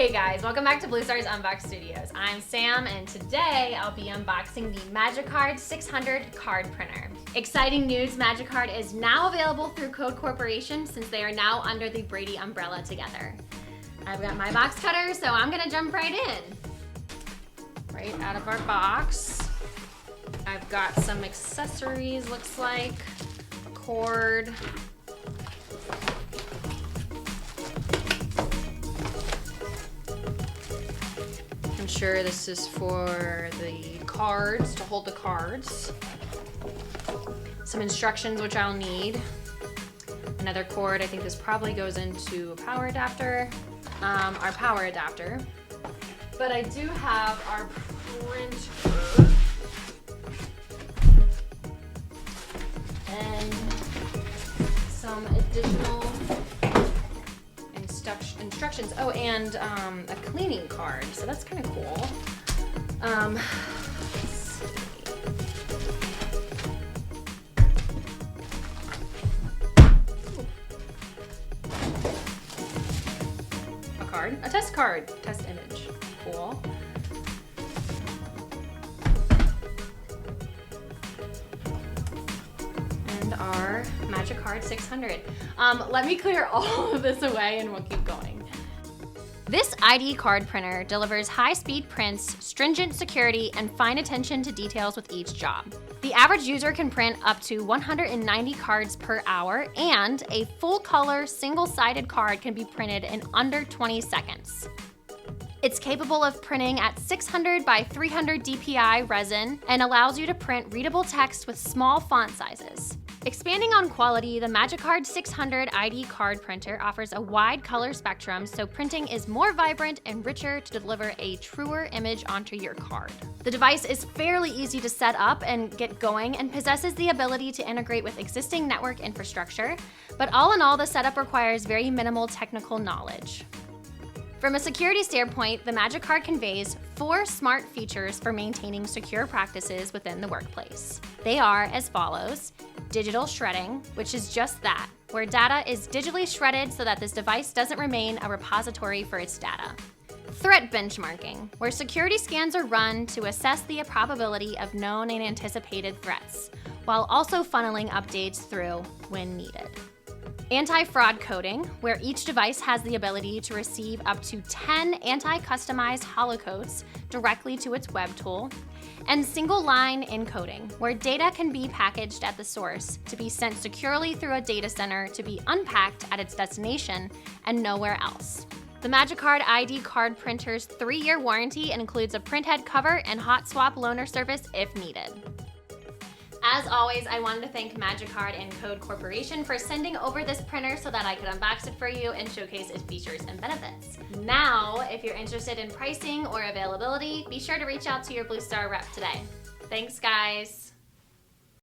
Hey guys, welcome back to Blue Star's Unbox Studios. I'm Sam, and today I'll be unboxing the Magicard 600 card printer. Exciting news, Magicard is now available through Code Corporation since they are now under the Brady umbrella together. I've got my box cutter, so I'm gonna jump right in. Right out of our box, I've got some accessories, looks like, a cord, I'm sure this is for the cards, to hold the cards. Some instructions, which I'll need. Another cord, I think this probably goes into a power adapter. Our power adapter. But I do have our printer. And some additional instructions. Oh, and a cleaning card, so that's kind of cool. Let's see. A card, a test card, test image, cool. And our Magicard 600. Let me clear all of this away and we'll keep going. This ID card printer delivers high-speed prints, stringent security, and fine attention to details with each job. The average user can print up to 190 cards per hour, and a full-color, single-sided card can be printed in under 20 seconds. It's capable of printing at 600 by 300 DPI resin and allows you to print readable text with small font sizes. Expanding on quality, the Magicard 600 ID card printer offers a wide color spectrum, so printing is more vibrant and richer to deliver a truer image onto your card. The device is fairly easy to set up and get going and possesses the ability to integrate with existing network infrastructure, but all in all, the setup requires very minimal technical knowledge. From a security standpoint, the Magicard conveys 4 smart features for maintaining secure practices within the workplace. They are as follows: digital shredding, which is just that, where data is digitally shredded so that this device doesn't remain a repository for its data. Threat benchmarking, where security scans are run to assess the probability of known and anticipated threats, while also funneling updates through when needed. Anti-fraud coding, where each device has the ability to receive up to 10 anti-customized holocodes directly to its web tool. And single-line encoding, where data can be packaged at the source to be sent securely through a data center to be unpacked at its destination and nowhere else. The Magicard ID card printer's 3-year warranty includes a printhead cover and hot swap loaner service if needed. As always, I wanted to thank Magicard and Code Corporation for sending over this printer so that I could unbox it for you and showcase its features and benefits. Now, if you're interested in pricing or availability, be sure to reach out to your Blue Star rep today. Thanks, guys.